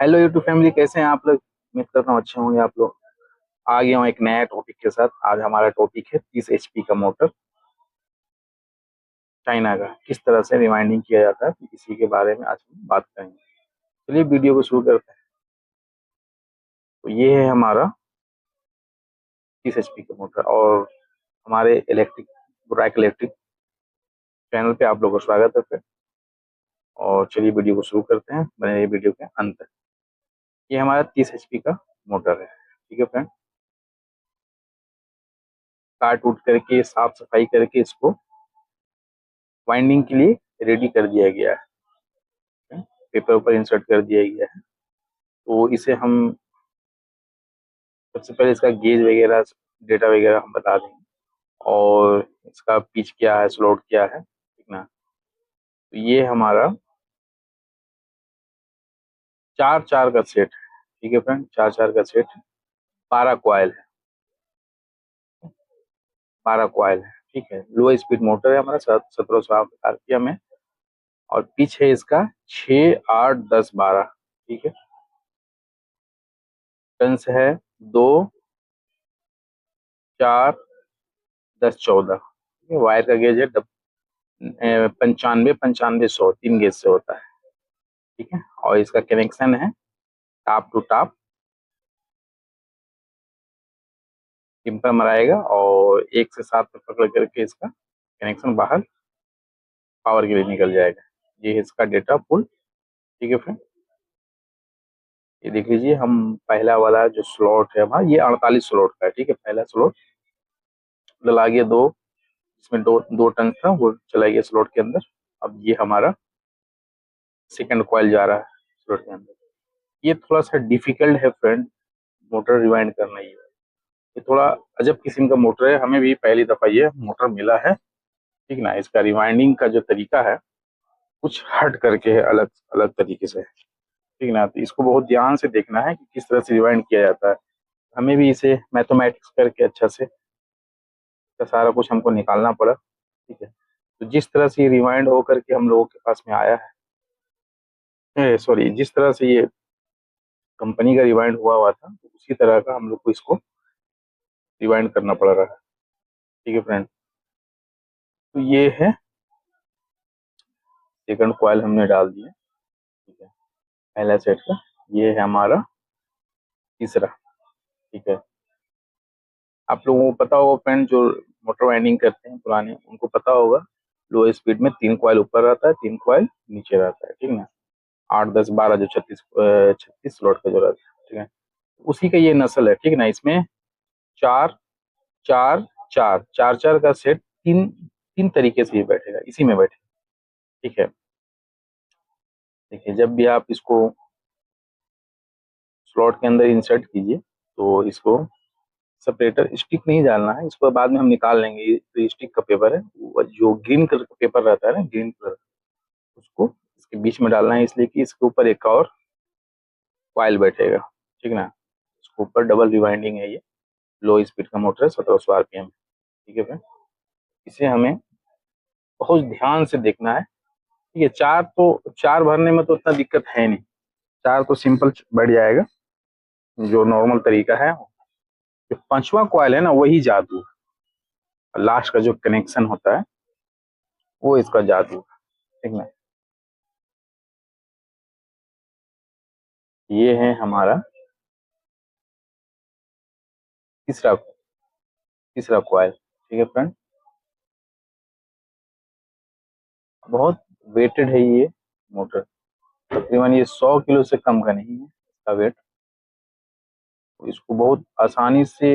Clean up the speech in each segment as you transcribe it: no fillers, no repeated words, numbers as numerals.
Hello YouTube family, कैसे हैं आप लोग। उम्मीद करता हूँ अच्छे होंगे आप लोग। आ गया हूँ एक नया टॉपिक के साथ। आज हमारा टॉपिक है 30 HP का मोटर, चाइना का, किस तरह से रिवाइंडिंग किया जाता है, तो इसी के बारे में आज हम बात करेंगे। चलिए वीडियो को शुरू करते हैं। तो ये है हमारा 30 HP का मोटर, और हमारे इलेक्ट्रिक बुराक इलेक्ट्रिक चैनल पे आप लोगों का स्वागत है फिर। और चलिए वीडियो को शुरू करते हैं, बने रहिए वीडियो के अंत तक। ये हमारा 30 HP का मोटर है, ठीक है फ्रेंड। काट उठ करके साफ सफाई करके इसको वाइंडिंग के लिए रेडी कर दिया गया है, पेपर पर इंसर्ट कर दिया गया है। तो इसे हम सबसे पहले इसका गेज वगैरह, डेटा वगैरह हम बता देंगे, और इसका पिच क्या है, स्लॉट क्या है, ठीक ना। तो ये हमारा चार चार का सेट है, ठीक है फ्रेंड। चार चार का सेट है, 12 कॉइल है, 12 कॉइल है, ठीक है। लो स्पीड मोटर है हमारा, 1700 RPM है। और पिच है इसका 6, 8, 10, 12, ठीक है। टर्न्स है 2, 4, 10, 14, ठीक है। वायर का गेज है 95, 95, 100, 3 गेज से होता है, ठीक है। और इसका कनेक्शन है टॉप टू टॉप, टिम्पर मराएगा और 1 से 7 तक पकड़ करके इसका कनेक्शन बाहर पावर के लिए निकल जाएगा। ये है इसका डेटा पुल, ठीक है फ्रेंड। ये देख लीजिए, हम पहला वाला जो स्लॉट है हमारा, ये 48 स्लॉट का है, ठीक है। पहला स्लॉट डला गया, दो इसमें दो टन था, वो चला गया स्लॉट के अंदर। अब ये हमारा सेकंड कॉइल जा रहा है स्लॉट के अंदर। ये थोड़ा सा डिफिकल्ट है फ्रेंड, मोटर रिवाइंड करना। ये थोड़ा अजब किस्म का मोटर है, हमें भी पहली दफा ये मोटर मिला है, ठीक ना। इसका रिवाइंडिंग का जो तरीका है कुछ हट करके है, अलग अलग तरीके से, ठीक ना। तो इसको बहुत ध्यान से देखना है कि किस तरह से रिवाइंड किया जाता है। हमें भी इसे मैथमेटिक्स करके अच्छा से का सारा कुछ हमको निकालना पड़ा, ठीक है। तो जिस तरह से ये रिवाइंड होकर के हम लोगों के पास में आया है, सॉरी, जिस तरह से ये कंपनी का रिवाइंड हुआ हुआ था, तो उसी तरह का हम लोग को इसको रिवाइंड करना पड़ रहा है, ठीक है फ्रेंड। तो ये है सेकंड कॉइल हमने डाल दिया, ठीक है, पहला सेट का। ये है हमारा तीसरा, ठीक है। आप लोगों को पता होगा फ्रेंड, जो मोटर वाइंडिंग करते हैं पुराने, उनको पता होगा लो स्पीड में 3 कॉइल ऊपर रहता है, 3 कॉइल नीचे रहता है, ठीक है ना। 8, 10, 12, जो 36 स्लॉट का जो रहता है, ठीक है। उसी का ये नस्ल है, ठीक है ना। इसमें चार चार चार चार चार का सेट तीन तीन तरीके से ये बैठेगा, इसी में बैठेगा, ठीक है। देखिए, जब भी आप इसको स्लॉट के अंदर इंसर्ट कीजिए, तो इसको सेपरेटर स्टिक नहीं डालना है, इसको बाद में हम निकाल लेंगे। ये तो स्टिक का पेपर है, वो जो ग्रीन कलर का पेपर रहता है ना, ग्रीन कलर, उसको इसके बीच में डालना है, इसलिए कि इसके ऊपर एक और कॉइल बैठेगा, ठीक ना। इसके ऊपर डबल रिवाइंडिंग है, ये लो स्पीड का मोटर है, 1700 RPM, ठीक है फ्रेंड। इसे हमें बहुत ध्यान से देखना है, ठीक है। चार भरने में तो उतना दिक्कत है नहीं, चार तो सिंपल बढ़ जाएगा, जो नॉर्मल तरीका है। जो पांचवा कॉइल है ना, वही जादू है, लास्ट का जो कनेक्शन होता है वो इसका जादू है, ठीक ना। ये है हमारा तीसरा तीसरा कॉइल, ठीक है फ्रेंड। बहुत वेटेड है ये मोटर, तकरीबन ये 100 किलो से कम का नहीं है इसका वेट। तो इसको बहुत आसानी से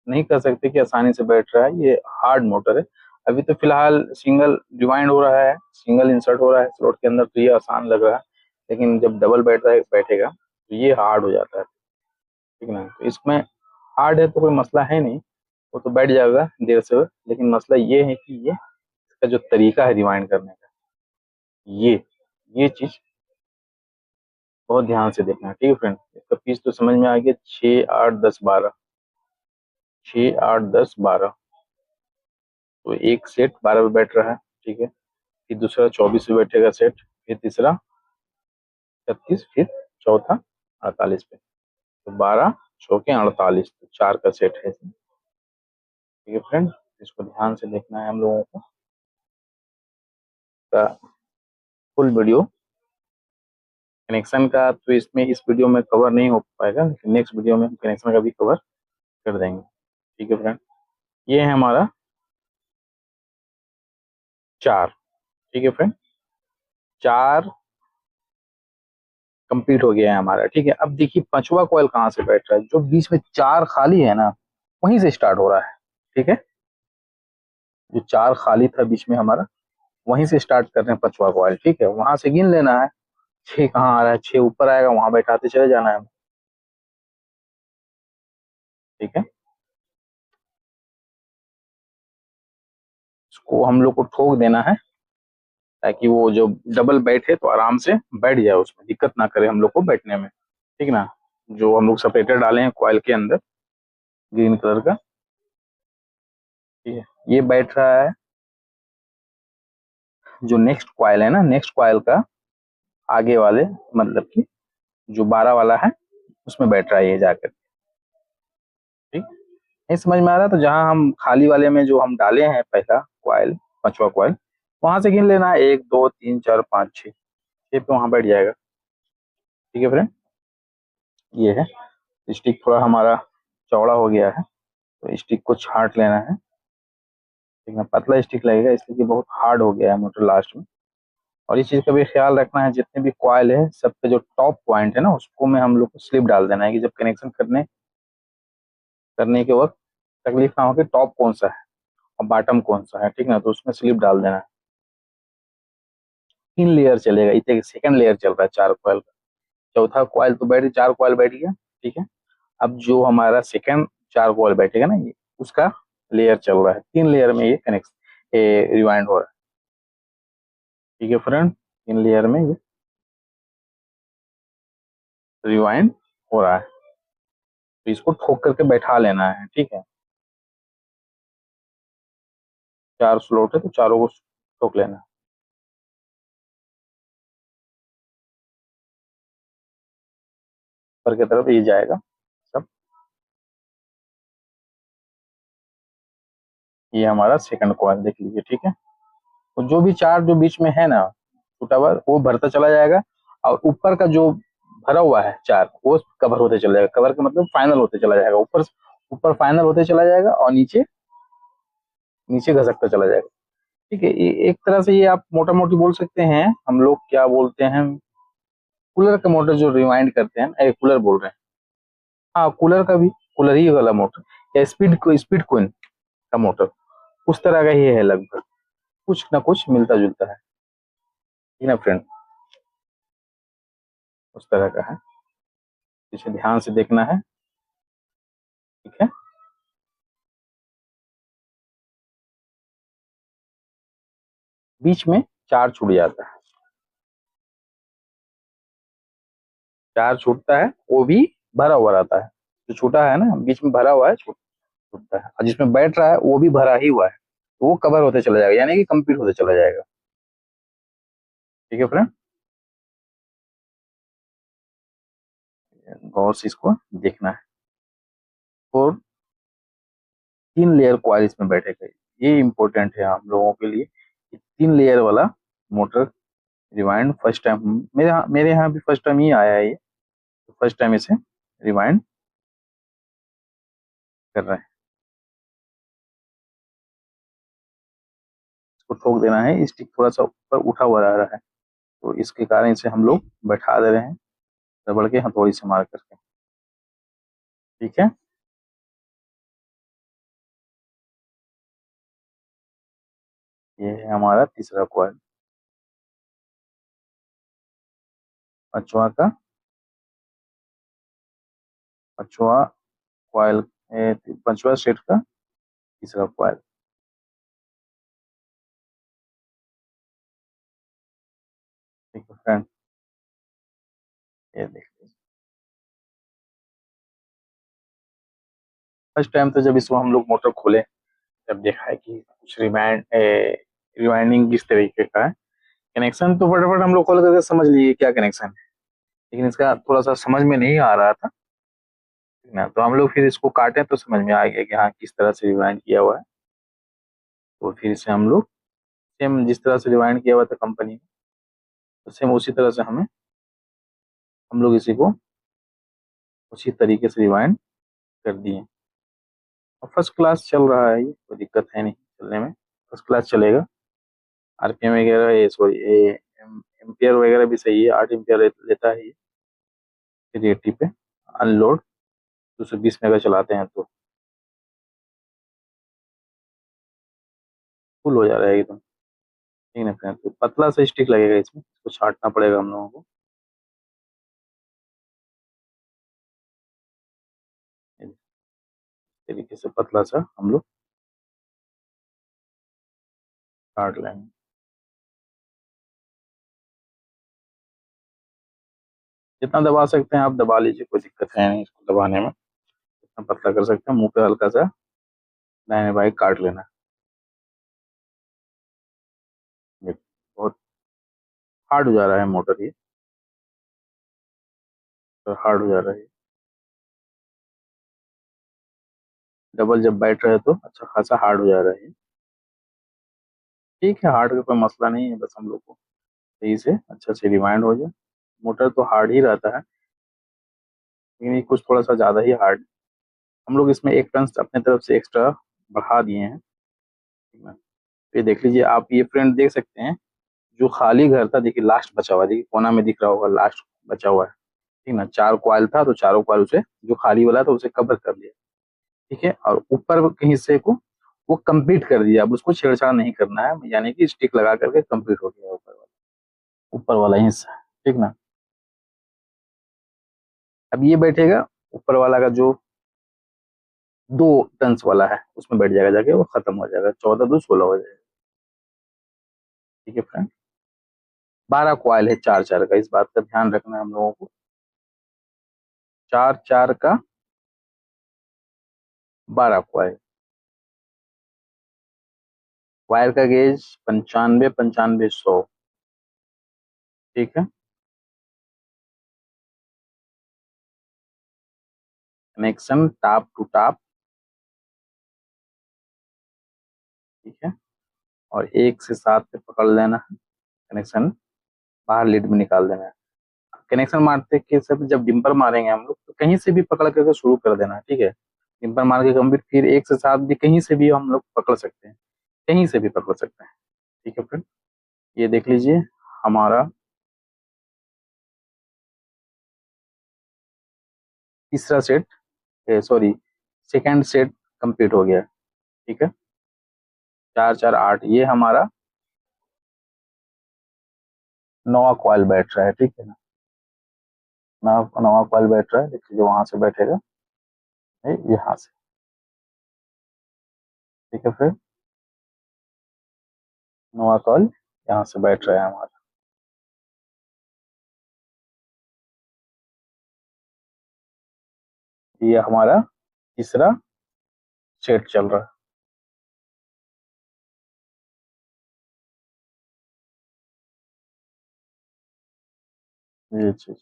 नहीं कर सकते कि आसानी से बैठ रहा है, ये हार्ड मोटर है। अभी तो फिलहाल सिंगल रिवाइंड हो रहा है, सिंगल इंसर्ट हो रहा है स्लॉट के अंदर, तो ये आसान लग रहा है। लेकिन जब डबल बैठेगा तो ये हार्ड हो जाता है, ठीक है ना। तो इसमें हार्ड है तो कोई मसला है नहीं, वो तो बैठ जाएगा देर से। लेकिन मसला ये है कि ये इसका जो तरीका है रिवाइंड करने का, ये ये चीज बहुत ध्यान से देखना है, ठीक है फ्रेंड। इसका पीस तो समझ में आ गया, 6, 8, 10, 12, 6, 8, 10, 12। तो एक सेट 12 पे बैठ रहा है, ठीक है। फिर दूसरा 24 पे बैठेगा सेट, फिर तीसरा 36, फिर चौथा 48 पे, तो 12 चौके 48, तो 4 का सेट है इसमें। ठीक है फ्रेंड, इसको ध्यान से देखना है हम लोगों को। फुल वीडियो कनेक्शन का तो इसमें इस वीडियो में कवर नहीं हो पाएगा, लेकिन नेक्स्ट वीडियो में हम कनेक्शन का भी कवर कर देंगे। ठीक है फ्रेंड, ये है हमारा 4। ठीक है फ्रेंड, 4 कंप्लीट हो गया है हमारा। ठीक है, अब देखिए पांचवा कॉइल कहाँ से बैठ रहा है, जो बीच में 4 खाली है ना, वहीं से स्टार्ट हो रहा है। ठीक है, जो 4 खाली था बीच में हमारा, वहीं से स्टार्ट कर रहे हैं पांचवा कॉइल। ठीक है, वहां से गिन लेना है, 6 कहाँ आ रहा है, 6 ऊपर आएगा, वहां बैठाते चले जाना है। ठीक है, इसको हम लोग को ठोक देना है, ताकि वो जो डबल बैठे तो आराम से बैठ जाए, उसमें दिक्कत ना करे हम लोग को बैठने में। ठीक ना, जो हम लोग सेपरेटर डाले हैं कॉइल के अंदर ग्रीन कलर का, ठीक है, ये बैठ रहा है। जो नेक्स्ट कॉइल है ना, नेक्स्ट कॉइल का आगे वाले, मतलब कि जो 12 वाला है, उसमें बैठ रहा है ये जाकर। ठीक, नहीं समझ में आ रहा, तो जहां हम खाली वाले में जो हम डाले हैं पहला कॉइल, पांचवा कॉइल, वहां से गिन लेना है, 1 2 3 4 5 6, 6 पे वहां बैठ जाएगा। ठीक है फ्रेंड, ये है स्टिक, थोड़ा हमारा चौड़ा हो गया है, तो स्टिक को छांट लेना है। ठीक है, पतला स्टिक लगेगा, इसलिए कि बहुत हार्ड हो गया है मोटर लास्ट में। और इस चीज का भी ख्याल रखना है, जितने भी कॉइल है सब पे जो टॉप पॉइंट है ना, उसको में हम लोग को स्लिप डाल देना है, कि जब कनेक्शन करने करने के वक्त तकलीफ ना हो कि टॉप कौन सा है और बॉटम कौन सा है। ठीक है ना, तो उसमें स्लिप डाल देना है। 3 लेयर चलेगा, इतने सेकंड लेयर चल रहा है 4 कॉइल का। चौथा कॉइल तो बैठ, 4 कॉइल बैठ गया। ठीक है, अब जो हमारा सेकंड 4 कॉइल बैठेगा ना, ये उसका लेयर चल रहा है, 3 लेयर में ये कनेक्शन रिवाइंड हो रहा है। ठीक है फ्रेंड, 3 लेयर में ये रिवाइंड हो रहा है, तो इसको ठोक करके बैठा लेना है। ठीक है, 4 स्लॉट है, तो चारों को ठोक लेना है। ऊपर की तरफ ये जाएगा सब। ये हमारा सेकंड कॉइल देख लीजिए। ठीक है, तो जो भी 4 जो बीच में है ना छूटा हुआ, वो भरता चला जाएगा, और ऊपर का जो भरा हुआ है 4, वो कवर होते चला जाएगा। कवर का मतलब फाइनल होते चला जाएगा, ऊपर ऊपर फाइनल होते चला जाएगा, और नीचे नीचे घसकता चला जाएगा। ठीक है, एक तरह से ये आप मोटा मोटी बोल सकते हैं, हम लोग क्या बोलते हैं, कूलर का मोटर जो रिवाइंड करते हैं, कूलर बोल रहे हैं। हाँ, कूलर का भी, कूलर ही वाला मोटर, या स्पीड क्वीन का मोटर, उस तरह का ही है लगभग, कुछ ना कुछ मिलता जुलता है। ठीक ना फ्रेंड, उस तरह का है, इसे ध्यान से देखना है। ठीक है, बीच में 4 छूट जाता है, 4 छूटता है, वो भी भरा हुआ रहता है। जो छूटा है ना बीच में भरा हुआ है, छूटता है, और जिसमें बैठ रहा है वो भी भरा ही हुआ है, तो वो कवर होते चला जाएगा, यानी कि कंप्लीट होते चला जाएगा। ठीक है फ्रेंड, गौर से इसको देखना है। और 3 लेयर कॉइल इसमें बैठेगा, ये इंपॉर्टेंट है हम लोगों के लिए, कि 3 लेयर वाला मोटर रिवाइंड फर्स्ट टाइम, मेरे यहाँ भी फर्स्ट टाइम ही आया है ये, तो फर्स्ट टाइम इसे रिवाइंड कर रहे हैं। इसको ठोक देना है, स्टिक थोड़ा सा ऊपर उठा हुआ रह रहा है, तो इसके कारण इसे हम लोग बैठा दे रहे हैं रबड़ के हथौड़ी से मार करके। ठीक है, ये है हमारा तीसरा कॉइल, पांचवा का पांचवा कॉइल, पांचवा सेट का तीसरा कॉइल। ठीक है फ्रेंड, ये देख लीजिए। फर्स्ट टाइम तो जब इसको हम लोग मोटर खोले, जब देखा है कि कुछ रिवाइंडिंग किस तरीके का है, कनेक्शन तो फटाफट हम लोग खोल करके समझ लिए क्या कनेक्शन है। लेकिन इसका थोड़ा सा समझ में नहीं आ रहा था, ठीक ना। तो हम लोग फिर इसको काटे तो समझ में आ गया कि हाँ किस तरह से रिवाइंड किया हुआ है। तो फिर इसे हम लोग सेम जिस तरह से रिवाइंड किया हुआ था कंपनी, तो सेम उसी तरह से हम लोग इसी को उसी तरीके से रिवाइंड कर दिए। और फर्स्ट क्लास चल रहा है, ये कोई दिक्कत है नहीं चलने में, फर्स्ट क्लास चलेगा। आरपीएम वगैरह ये सॉरी एम्पियर वगैरह भी सही है, 8 एम्पियर लेता है ये 380 पे। अनलोड 220 मेगा चलाते हैं तो फुल हो जा रहा है एकदम, ठीक ना फ्रेंड। तो पतला सा स्टिक लगेगा इसमें, इसको छांटना पड़ेगा हम लोगों को। इस तरीके से पतला सा हम लोग काट लेंगे। जितना दबा सकते हैं आप दबा लीजिए, कोई दिक्कत है नहीं इसको दबाने में। जितना पतला कर सकते हैं, मुंह पे हल्का सा दाहिने बाएं काट लेना। ये बहुत हार्ड हो जा रहा है मोटर, ये तो हार्ड हो जा रहा है। डबल जब बैठ रहे तो अच्छा खासा हार्ड हो जा रहा है। ठीक है, हार्ड का कोई मसला नहीं है, बस हम लोग को सही से अच्छा से रिवाइंड हो जाए। मोटर तो हार्ड ही रहता है, लेकिन ये कुछ थोड़ा सा ज़्यादा ही हार्ड। हम लोग इसमें 1 टन अपने तरफ से एक्स्ट्रा बढ़ा दिए हैं, ठीक है। तो ये देख लीजिए आप, ये फ्रेंड देख सकते हैं जो खाली घर था, देखिए लास्ट बचा हुआ है, देखिए कोना में दिख रहा होगा, लास्ट बचा हुआ है, ठीक ना। 4 कॉइल था तो चारों कॉइल उसे जो खाली वाला था उसे कवर कर लिया, ठीक है। और ऊपर के हिस्से को वो कंप्लीट कर दिया, अब उसको छेड़छाड़ नहीं करना है, यानी कि स्टिक लगा करके कंप्लीट हो गया ऊपर वाला हिस्सा, ठीक ना। अब ये बैठेगा ऊपर वाला का जो 2 टन वाला है उसमें बैठ जाएगा, जाके वो खत्म हो जाएगा, 14 2 16 हो जाएगा, ठीक है फ्रेंड। 12 कॉइल है 4 4 का, इस बात का ध्यान रखना है हम लोगों को। 4 4 का 12 कॉइल। वायर का गेज 95 95 100, ठीक है। कनेक्शन टॉप टू टॉप, ठीक है। और 1 से 7 पे पकड़ लेना है कनेक्शन, बाहर लीड में निकाल देना है। कनेक्शन मारते के सब जब डिम्पर मारेंगे हम लोग, तो कहीं से भी पकड़ करके शुरू कर देना है, ठीक है। डिम्पर मार के कंप्लीट, फिर 1 से 7 भी कहीं से भी हम लोग पकड़ सकते हैं, कहीं से भी पकड़ सकते हैं, ठीक है फ्रेंड। ये देख लीजिए हमारा तीसरा set, sorry second set complete हो गया, ठीक है। 4 4 8 ये हमारा 9वां कॉइल बैठ रहा है, ठीक है ना। 9वां कॉइल बैठ रहा है, देखिए जो वहां से बैठेगा यहाँ से, ठीक है। फिर 9वां कॉइल यहाँ से बैठ रहा है हमारा, ये हमारा तीसरा सेट चल रहा है, ये चीज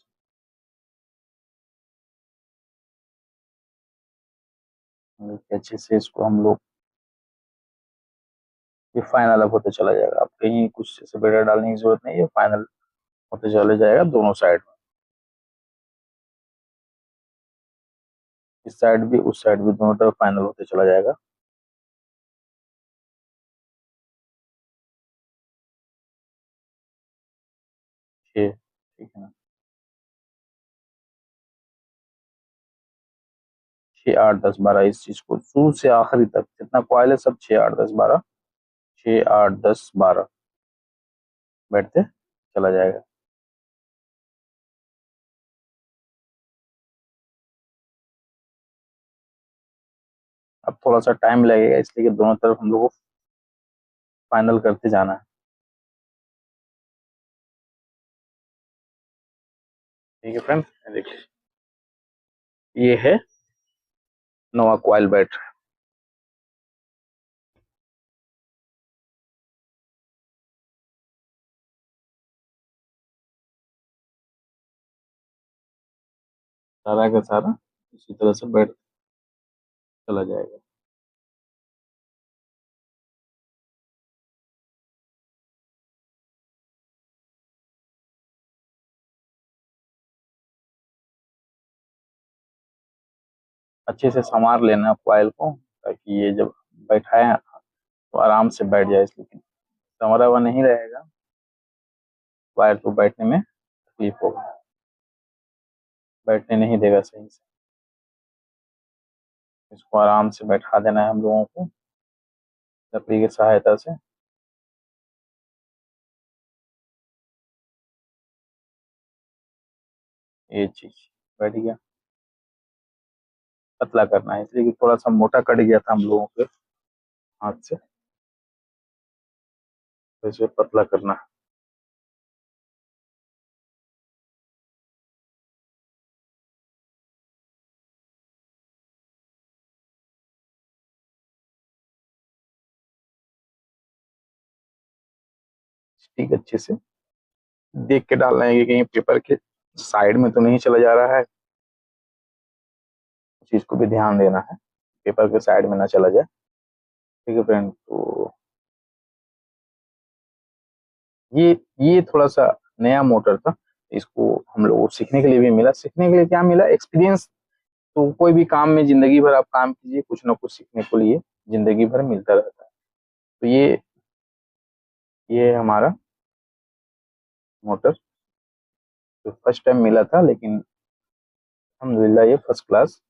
अच्छे से इसको हम लोग, ये फाइनल अब होते चला जाएगा, अब कहीं कुछ ऐसे बेटर डालने की जरूरत नहीं है, फाइनल होते चले जाएगा दोनों साइड में, इस साइड भी उस साइड भी, दोनों तरफ फाइनल होते चला जाएगा। छः, ठीक है ना। 6 8 10 12, इस चीज को शुरू से आखिरी तक जितना कॉइल है सब 6 8 10 12, 6 8 10 12 बैठते चला जाएगा। अब थोड़ा सा टाइम लगेगा, इसलिए कि दोनों तरफ हम लोग को फाइनल करते जाना है, ठीक है फ्रेंड। देखिए ये है 9वां कॉइल बैठ सारा का सारा इसी तरह से बैठ चला जाएगा। अच्छे से संवार लेना कॉइल को, ताकि ये जब बैठाए तो आराम से बैठ जाए, लेकिन संवरा हुआ नहीं रहेगा वायर तो बैठने में तकलीफ होगा, बैठने नहीं देगा सही से। इसको आराम से बैठा देना है हम लोगों को लकड़ी की सहायता से। ये चीज बैठ गया। पतला करना है इसलिए कि थोड़ा सा मोटा कट गया था हम लोगों के हाथ से, तो इसे पतला करना है। ठीक अच्छे से देख के डालना है कि कहीं पेपर के साइड में तो नहीं चला जा रहा है, चीज को भी ध्यान देना है, पेपर के साइड में ना चला जाए। ठीक है फ्रेंड, तो ये ये थोड़ा सा नया मोटर था, इसको हम लोग को सीखने के लिए भी मिला। सीखने के लिए क्या मिला, एक्सपीरियंस। तो कोई भी काम में जिंदगी भर आप काम कीजिए, कुछ ना कुछ सीखने को लिए जिंदगी भर मिलता रहता है। तो ये है हमारा मोटर, जो फर्स्ट टाइम मिला था, लेकिन अल्हम्दुलिल्लाह ये फर्स्ट क्लास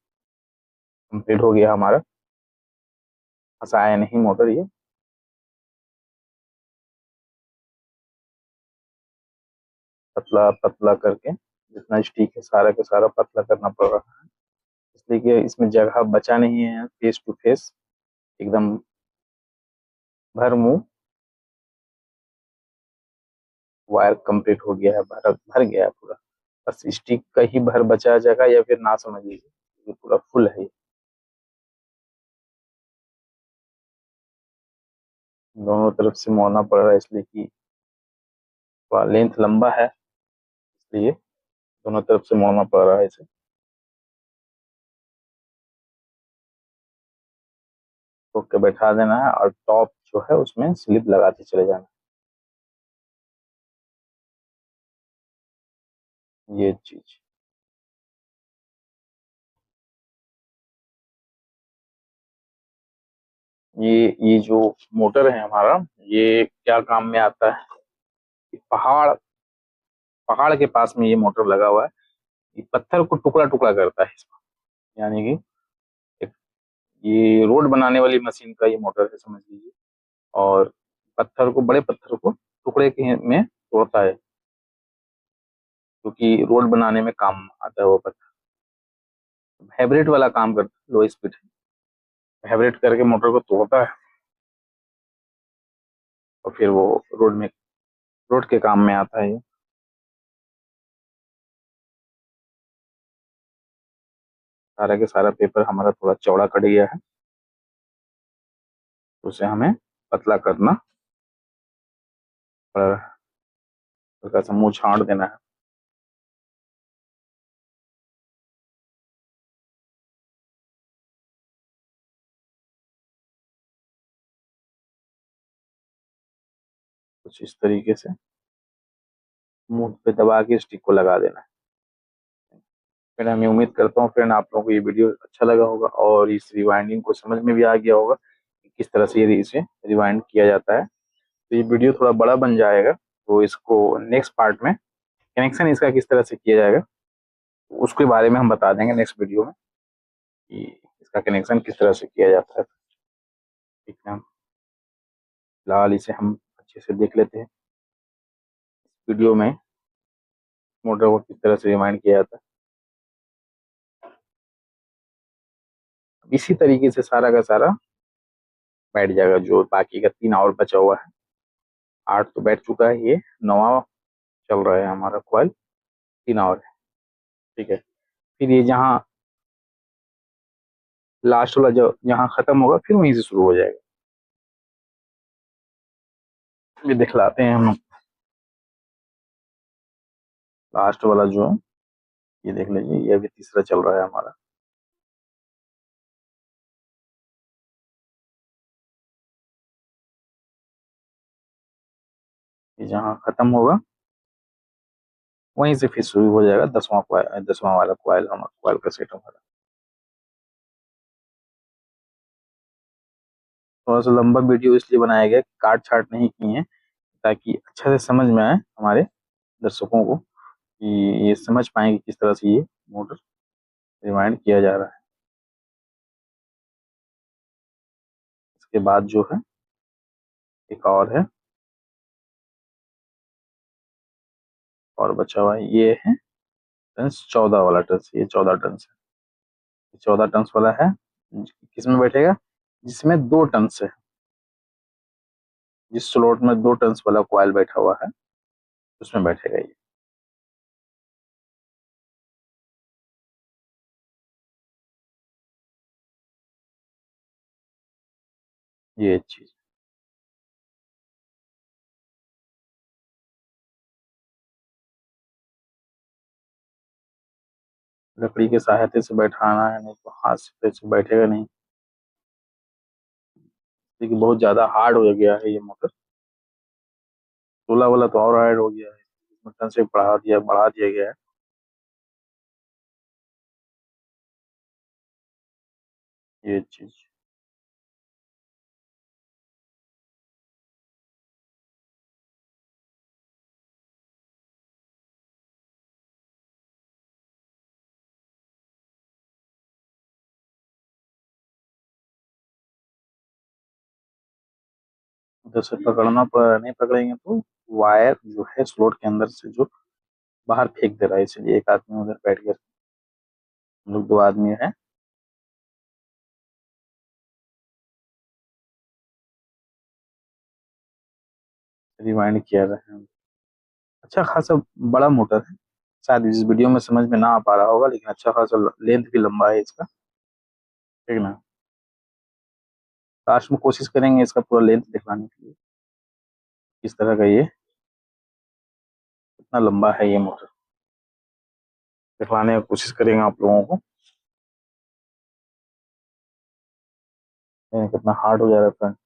कंप्लीट हो गया हमारा। फंसाया नहीं मोटर ये। पतला पतला करके जितना स्टिक है सारा का सारा पतला करना पड़ रहा है, इसलिए कि इसमें जगह बचा नहीं है फेस टू फेस, एकदम भर मुंह वायर कंप्लीट हो गया है, भर भर गया है पूरा। बस स्टिक का ही भर बचा है जगह, या फिर ना समझ लीजिए, ये पूरा फुल है। दोनों तरफ से मोड़ना पड़ रहा है, इसलिए कि लेंथ लंबा है, इसलिए दोनों तरफ से मोड़ना पड़ रहा है इसे। तो के बैठा देना है, और टॉप जो है उसमें स्लिप लगाते चले जाना है, ये चीज। ये जो मोटर है हमारा, ये क्या काम में आता है कि पहाड़ पहाड़ के पास में ये मोटर लगा हुआ है। ये पत्थर को टुकड़ा टुकड़ा करता है इसमें, यानी कि एक ये रोड बनाने वाली मशीन का ये मोटर है समझ लीजिए। और पत्थर को, बड़े पत्थर को टुकड़े के में तोड़ता है, क्योंकि रोड बनाने में काम आता है वो पत्थर। हाइब्रिड वाला काम करता है, लो स्पीड हाइब्रिड करके मोटर को तोड़ता है, और फिर वो रोड के काम में आता है ये। सारा के सारा पेपर हमारा थोड़ा चौड़ा कट गया है, तो उसे हमें पतला करना पड़, हल्का सा मुंह छाट देना है। कुछ इस तरीके से मुंह पे दबा के स्टिक को लगा देना है। फिर मैं उम्मीद करता हूँ फ्रेंड आप लोगों को ये वीडियो अच्छा लगा होगा, और इस रिवाइंडिंग को समझ में भी आ गया होगा कि किस तरह से ये इसे रिवाइंड किया जाता है। तो ये वीडियो थोड़ा बड़ा बन जाएगा, तो इसको नेक्स्ट पार्ट में कनेक्शन इसका किस तरह से किया जाएगा उसके बारे में हम बता देंगे नेक्स्ट वीडियो में, कि इसका कनेक्शन किस तरह से किया जाता है। ठीक है, फिलहाल इसे हम अच्छे से देख लेते हैं वीडियो में मोटर को किस तरह से रिवाइंड किया जाता है। इसी तरीके से सारा का सारा बैठ जाएगा, जो बाकी का 3 और बचा हुआ है। 8 तो बैठ चुका है, ये 9वां चल रहा है हमारा कॉइल, 3 और है। ठीक है, फिर ये जहाँ लास्ट वाला जो जहाँ खत्म होगा फिर वहीं से शुरू हो जाएगा। ये दिखलाते हैं हम, लास्ट वाला जो ये देख लीजिए, ये अभी तीसरा चल रहा है हमारा। ये जहाँ खत्म होगा वहीं से फिर शुरू हो जाएगा 10वां 10वां वाला क्वाइल, हमारा क्वाइल का सेट हमारा। थोड़ा सा लंबा वीडियो इसलिए बनाया गया, काट छाट नहीं किए हैं, ताकि अच्छा से समझ में आए हमारे दर्शकों को, कि ये समझ पाए कि किस तरह से ये मोटर रिवाइंड किया जा रहा है। इसके बाद जो है एक और है, और बचा हुआ है, ये है टन्स 14 वाला टन्स, ये 14 टन्स है। 14 टन्स वाला है, किसमें बैठेगा? जिसमें 2 टन्स है, जिस स्लॉट में 2 टन्स वाला कॉइल बैठा हुआ है उसमें बैठेगा ये। ये चीज लकड़ी के सहायता से बैठाना है, नहीं तो हाथ से बैठेगा नहीं, क्योंकि बहुत ज्यादा हार्ड हो गया है ये मोटर। 16 वाला तो और हार्ड हो गया है, इसमें टन से बढ़ा दिया गया है। ये चीज उधर से पकड़ना पर नहीं पकड़ेंगे तो वायर जो है स्लॉट के अंदर से जो बाहर फेंक दे रहा है, इसलिए एक आदमी उधर बैठ गया, हम लोग 2 आदमी है, रिवाइंड किया रहे हैं। अच्छा खासा बड़ा मोटर है, शायद इस वीडियो में समझ में ना आ पा रहा होगा, लेकिन अच्छा खासा लेंथ भी लंबा है इसका, ठीक ना। लास्ट में कोशिश करेंगे इसका पूरा लेंथ दिखाने के लिए, किस तरह का ये कितना लंबा है ये मोटर, दिखलाने की कोशिश करेंगे आप लोगों को। कितना हार्ड हो जा रहा है फ्रेंड,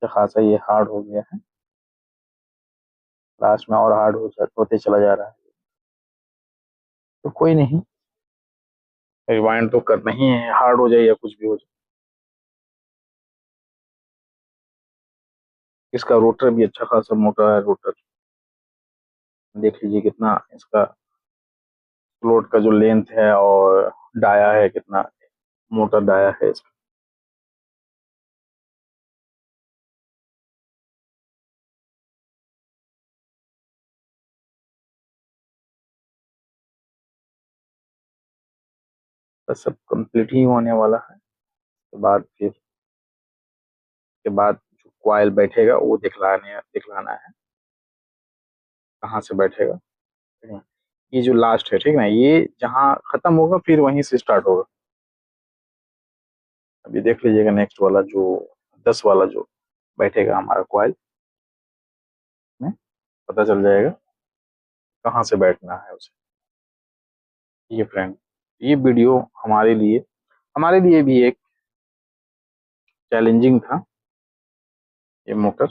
अच्छा खासा ये हार्ड हो गया है, लास्ट में और हार्ड होते चला जा रहा है। तो कोई नहीं, रिवाइंड तो करना ही है, हार्ड हो जाए या कुछ भी हो जाए। इसका रोटर भी अच्छा खासा मोटा है रोटर, देख लीजिए कितना इसका फ्लोट का जो लेंथ है, और डाया है कितना मोटा डाया है इसका। बस सब कंप्लीट ही होने वाला है, उसके बाद फिर के बाद जो क्वाइल बैठेगा वो दिखलाना है कहाँ से बैठेगा, ठीक है। ये जो लास्ट है, ठीक है ना, ये जहाँ खत्म होगा फिर वहीं से स्टार्ट होगा। अभी देख लीजिएगा नेक्स्ट वाला जो 10 वाला जो बैठेगा हमारा क्वाइल में, पता चल जाएगा कहाँ से बैठना है उसे। ये फ्रेंड, ये वीडियो हमारे लिए भी एक चैलेंजिंग था ये मोटर,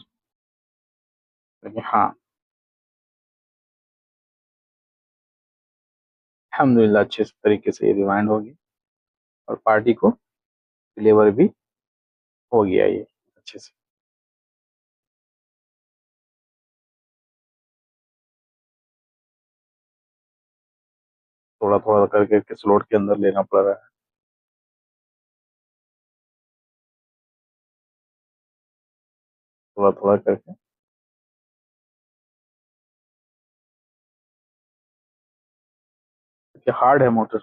लेकिन हाँ अल्हम्दुलिल्लाह अच्छे तरीके से ये रिवाइंड होगी, और पार्टी को डिलीवर भी हो गया ये अच्छे से। थोड़ा थोड़ा करके स्लॉट के अंदर लेना पड़ रहा है, थोड़ा थोड़ा करके। क्योंकि हार्ड है मोटर,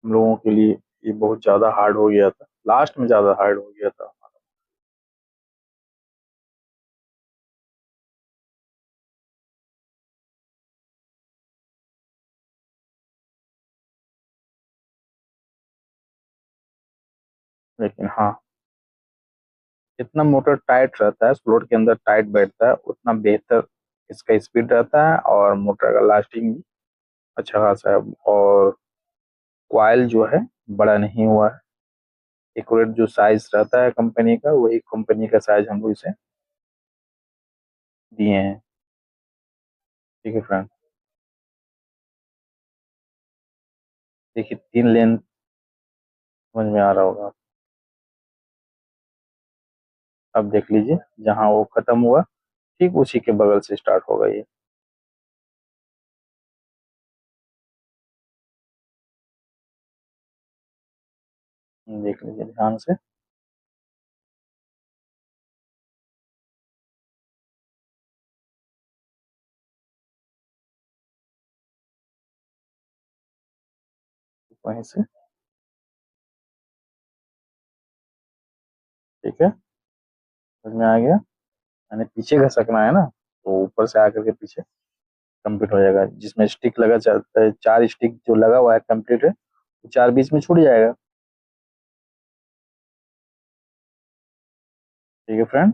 हम लोगों के लिए ये बहुत ज्यादा हार्ड हो गया था, लास्ट में ज्यादा हार्ड हो गया था। लेकिन हाँ, जितना मोटर टाइट रहता है स्लॉट के अंदर टाइट बैठता है उतना बेहतर इसका स्पीड रहता है और मोटर का लास्टिंग भी अच्छा खासा है, और कॉइल जो है बड़ा नहीं हुआ है। एक्यूरेट जो साइज रहता है कंपनी का, वही कंपनी का साइज हम लोग इसे दिए हैं। ठीक है फ्रेंड, देखिए 3 लेन समझ में आ रहा होगा। अब देख लीजिए, जहाँ वो खत्म हुआ ठीक उसी के बगल से स्टार्ट होगा ये। देख लीजिए ध्यान से। वहीं से, ठीक है, समझ में आ गया। मैंने पीछे घसकना है ना, तो ऊपर से आकर के पीछे कंप्लीट हो जाएगा। जिसमें स्टिक लगा चाहता है, 4 स्टिक जो लगा हुआ है कंप्लीट है, तो 4 बीच में छूट जाएगा। ठीक है फ्रेंड,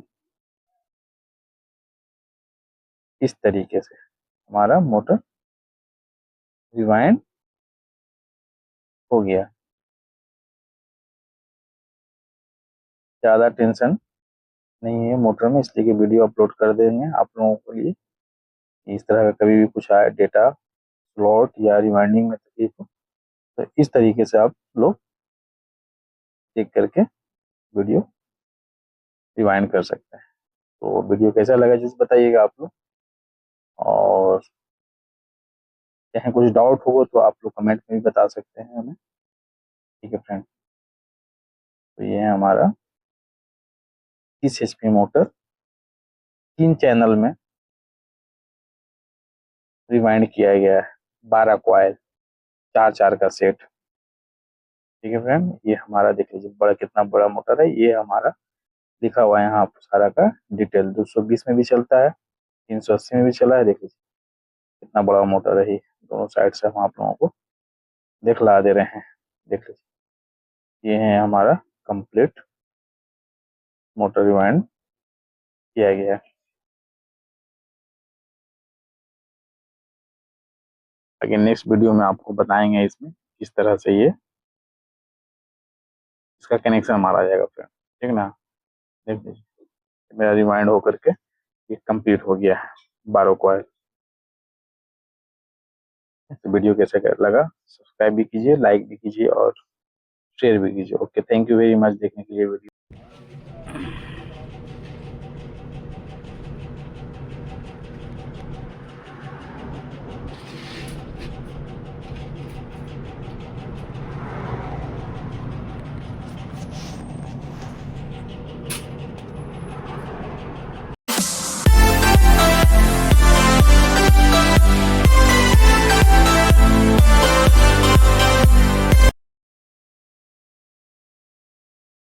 इस तरीके से हमारा मोटर रिवाइंड हो गया। ज़्यादा टेंशन नहीं है मोटर में, इसलिए कि वीडियो अपलोड कर देंगे आप लोगों के लिए। इस तरह का कभी भी कुछ आए डेटा स्लॉट या रिमाइंडिंग में तकलीफ हो, तो इस तरीके से आप लोग देख करके वीडियो रिवाइंड कर सकते हैं। तो वीडियो कैसा लगा जैसे बताइएगा आप लोग, और कहीं कुछ डाउट होगा तो आप लोग कमेंट में भी बता सकते हैं हमें। ठीक है फ्रेंड, तो ये है हमारा 30 HP मोटर 3 चैनल में रिवाइंड किया गया है, 12 कॉइल, 4 4 का सेट। ठीक है फ्रेंड, ये हमारा देख लीजिए बड़ा, कितना बड़ा मोटर है। ये हमारा लिखा हुआ है यहाँ सारा का डिटेल, 220 में भी चलता है, 380 में भी चला है। देख लीजिए कितना बड़ा मोटर है। ये दोनों साइड से हम आप लोगों को दिखला दे रहे हैं। देख लीजिए, ये है हमारा कंप्लीट मोटर रिवाइंड किया गया है। आगे नेक्स्ट वीडियो में आपको बताएंगे इसमें किस तरह से ये इसका कनेक्शन मारा जाएगा फ्रेंड। ठीक ना, देख लीजिए मेरा रिवाइंड होकर के ये कंप्लीट हो गया है, 12 कॉइल। वीडियो कैसे लगा, सब्सक्राइब भी कीजिए, लाइक भी कीजिए और शेयर भी कीजिए। Okay, thank you very much देखने के लिए वीडियो।